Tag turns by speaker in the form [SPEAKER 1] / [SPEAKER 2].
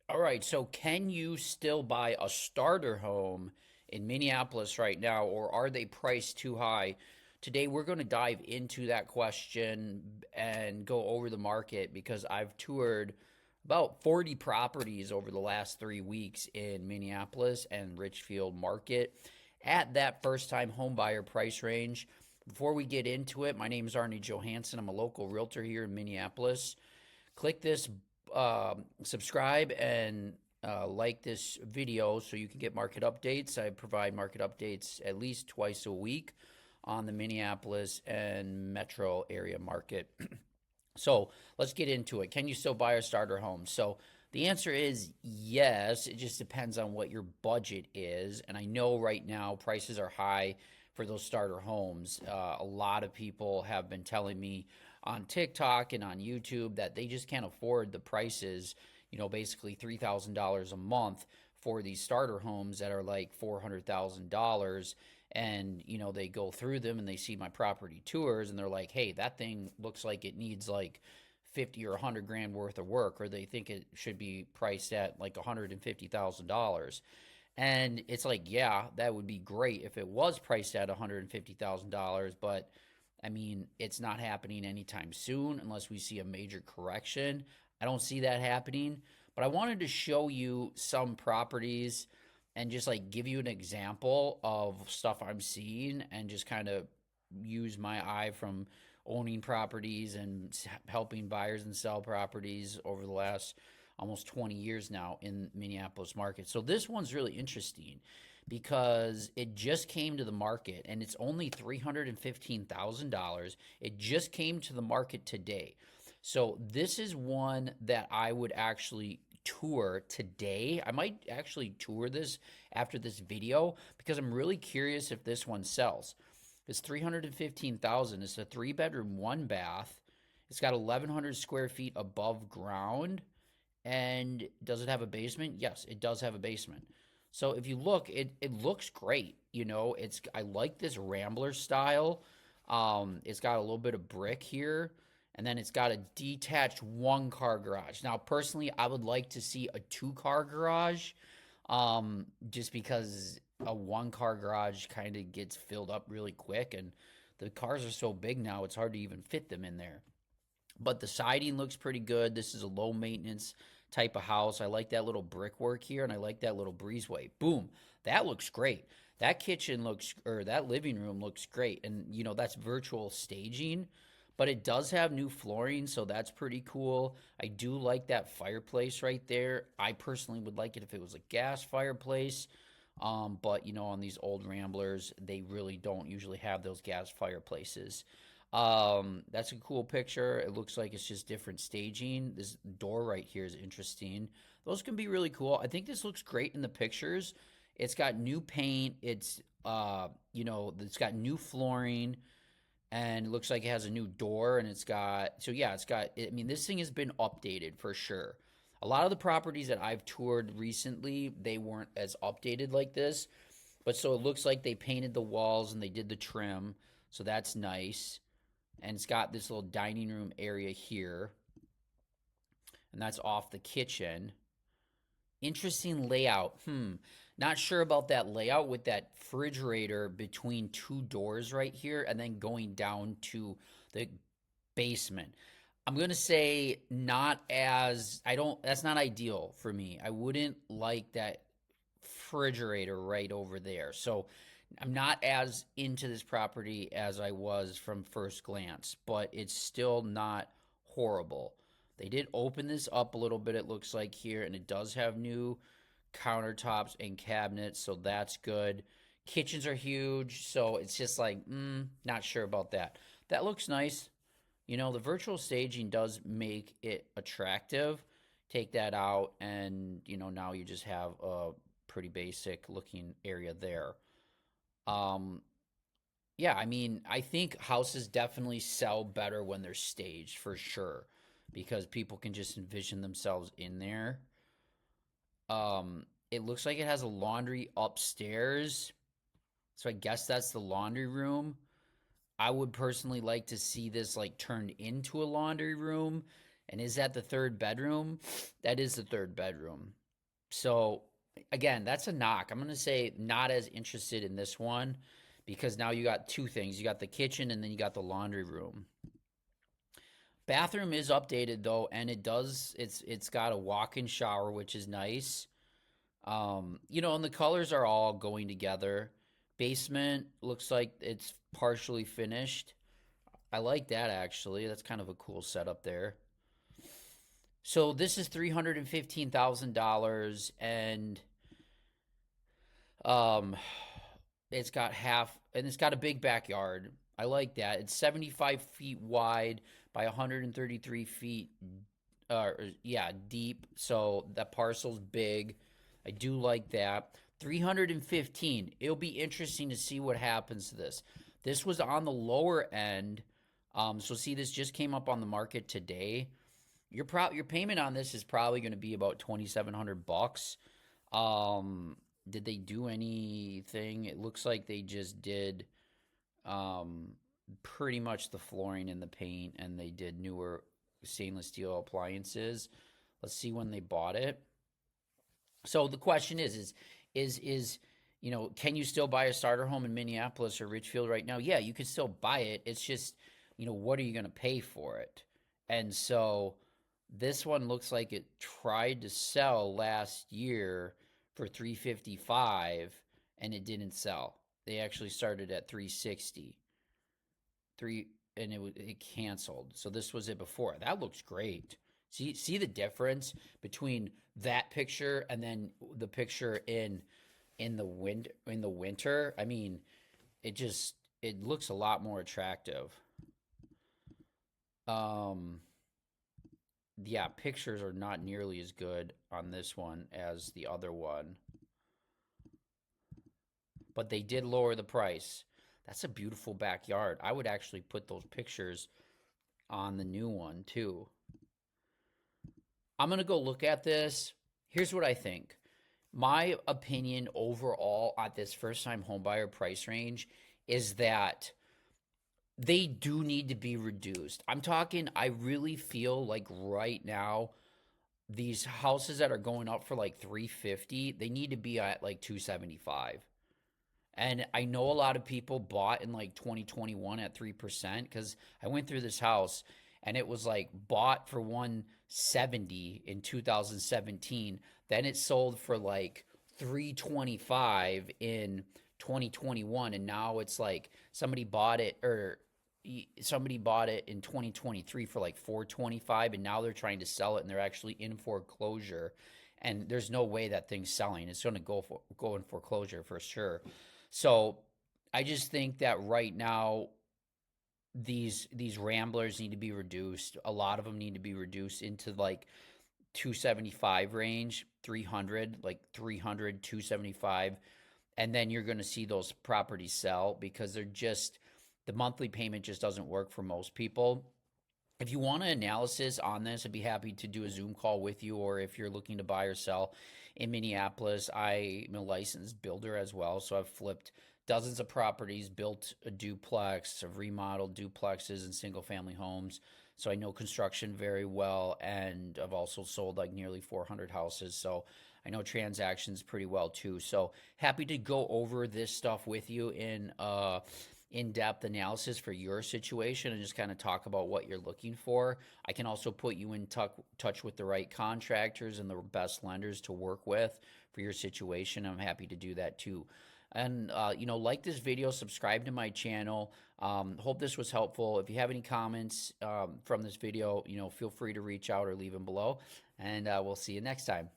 [SPEAKER 1] All right, so can you still buy a starter home in Minneapolis right now, or are they priced too high? Today, we're going to dive into that question and go over the market because I've toured about 40 properties over the last 3 weeks in Minneapolis and Richfield market at that first time home buyer price range. Before we get into it, my name is Arne Johansson. I'm a local realtor here in Minneapolis. Click this subscribe and like this video so you can get market updates. I provide market updates at least twice a week on the Minneapolis and metro area market. So let's get into it. Can you still buy a starter home? So the answer is yes. It just depends on what your budget is. And I know right now prices are high for those starter homes. A lot of people have been telling me on TikTok and on YouTube that they just can't afford the prices, basically $3,000 a month for these starter homes that are like $400,000. And, they go through them and they see my property tours and they're like, hey, that thing looks like it needs like 50 or 100 grand worth of work, or they think it should be priced at like $150,000. And it's like, yeah, that would be great if it was priced at $150,000, but I mean, it's not happening anytime soon unless we see a major correction. I don't see that happening, but I wanted to show you some properties and just like give you an example of stuff I'm seeing and just kind of use my eye from owning properties and helping buyers and sell properties over the last almost 20 years now in Minneapolis market. So this one's really interesting because it just came to the market and it's only $315,000. It just came to the market today. So this is one that I would actually tour today. I might actually tour this after this video because I'm really curious if this one sells. It's 315,000. It's a 3-bedroom, 1 bath. It's got 1,100 square feet above ground. And does it have a basement? Yes, it does have a basement. So if you look, it looks great. I like this rambler style. It's got a little bit of brick here, and then it's got a detached 1-car garage. Now, personally, I would like to see a 2-car garage, just because a 1-car garage kind of gets filled up really quick, and the cars are so big now, it's hard to even fit them in there. But the siding looks pretty good. This is a low maintenance type of house. I like that little brickwork here, and I like that little breezeway. Boom. That looks great. That kitchen looks, or that living room looks great. And, that's virtual staging, but it does have new flooring, so that's pretty cool. I do like that fireplace right there. I personally would like it if it was a gas fireplace. But, on these old Ramblers, they really don't usually have those gas fireplaces. That's a cool picture. It looks like it's just different staging. This door right here is interesting. Those can be really cool. I think this looks great in the pictures. It's got new paint. It's got new flooring, and it looks like it has a new door, and I mean, this thing has been updated for sure. A lot of the properties that I've toured recently, they weren't as updated like this, but so it looks like they painted the walls and they did the trim, so that's nice. And it's got this little dining room area here, and that's off the kitchen. Interesting layout. Not sure about that layout with that refrigerator between two doors right here and then going down to the basement. I'm going to say that's not ideal for me. I wouldn't like that refrigerator right over there. So I'm not as into this property as I was from first glance, but it's still not horrible. They did open this up a little bit, it looks like here, and it does have new countertops and cabinets, so that's good. Kitchens are huge, so it's just like, not sure about that. That looks nice. The virtual staging does make it attractive. Take that out, and, now you just have a pretty basic looking area there. Um, yeah, I mean, I think houses definitely sell better when they're staged for sure because people can just envision themselves in there. It looks like it has a laundry upstairs. So I guess that's the laundry room. I would personally like to see this like turned into a laundry room And is that the third bedroom? That is the third bedroom. So again, that's a knock. I'm going to say not as interested in this one because now you got two things. You got the kitchen and then you got the laundry room. Bathroom is updated though, and it's got a walk-in shower, which is nice. And the colors are all going together. Basement looks like it's partially finished. I like that actually. That's kind of a cool setup there. So this is $315,000, and um, it's got a big backyard. I like that. It's 75 feet wide by 133 feet, yeah, deep. So that parcel's big. I do like that. 315. It'll be interesting to see what happens to this. This was on the lower end. So see, this just came up on the market today. Your payment on this is probably going to be about $2,700. Did they do anything? It looks like they just did pretty much the flooring and the paint, and they did newer stainless steel appliances. Let's see when they bought it. So the question is can you still buy a starter home in Minneapolis or Richfield right now? Yeah, you can still buy it. It's just, what are you going to pay for it? And so this one looks like it tried to sell last year for 355 and it didn't sell. They actually started at 360. And it canceled. So this was it before. That looks great. See the difference between that picture and then the picture in the winter. I mean, it looks a lot more attractive. Yeah, pictures are not nearly as good on this one as the other one. But they did lower the price. That's a beautiful backyard. I would actually put those pictures on the new one too. I'm going to go look at this. Here's what I think. My opinion overall at this first-time homebuyer price range is that they do need to be reduced. I really feel like right now, these houses that are going up for like 350, they need to be at like 275. And I know a lot of people bought in like 2021 at 3% because I went through this house and it was like bought for 170 in 2017. Then it sold for like 325 in 2021. And now it's like somebody bought it in 2023 for like 425, and now they're trying to sell it and they're actually in foreclosure. And there's no way that thing's selling. It's going to go in foreclosure for sure. So I just think that right now these ramblers need to be reduced. A lot of them need to be reduced into like 275 range, 300, like 300, 275. And then you're going to see those properties sell because the monthly payment just doesn't work for most people. If you want an analysis on this, I'd be happy to do a Zoom call with you, or if you're looking to buy or sell in Minneapolis, I'm a licensed builder as well. So I've flipped dozens of properties, built a duplex, I've remodeled duplexes and single family homes. So I know construction very well, and I've also sold like nearly 400 houses. So I know transactions pretty well too. So happy to go over this stuff with you in-depth analysis for your situation and just kind of talk about what you're looking for. I can also put you in touch with the right contractors and the best lenders to work with for your situation. I'm happy to do that too. And, like this video, subscribe to my channel. Hope this was helpful. If you have any comments from this video, feel free to reach out or leave them below. And we'll see you next time.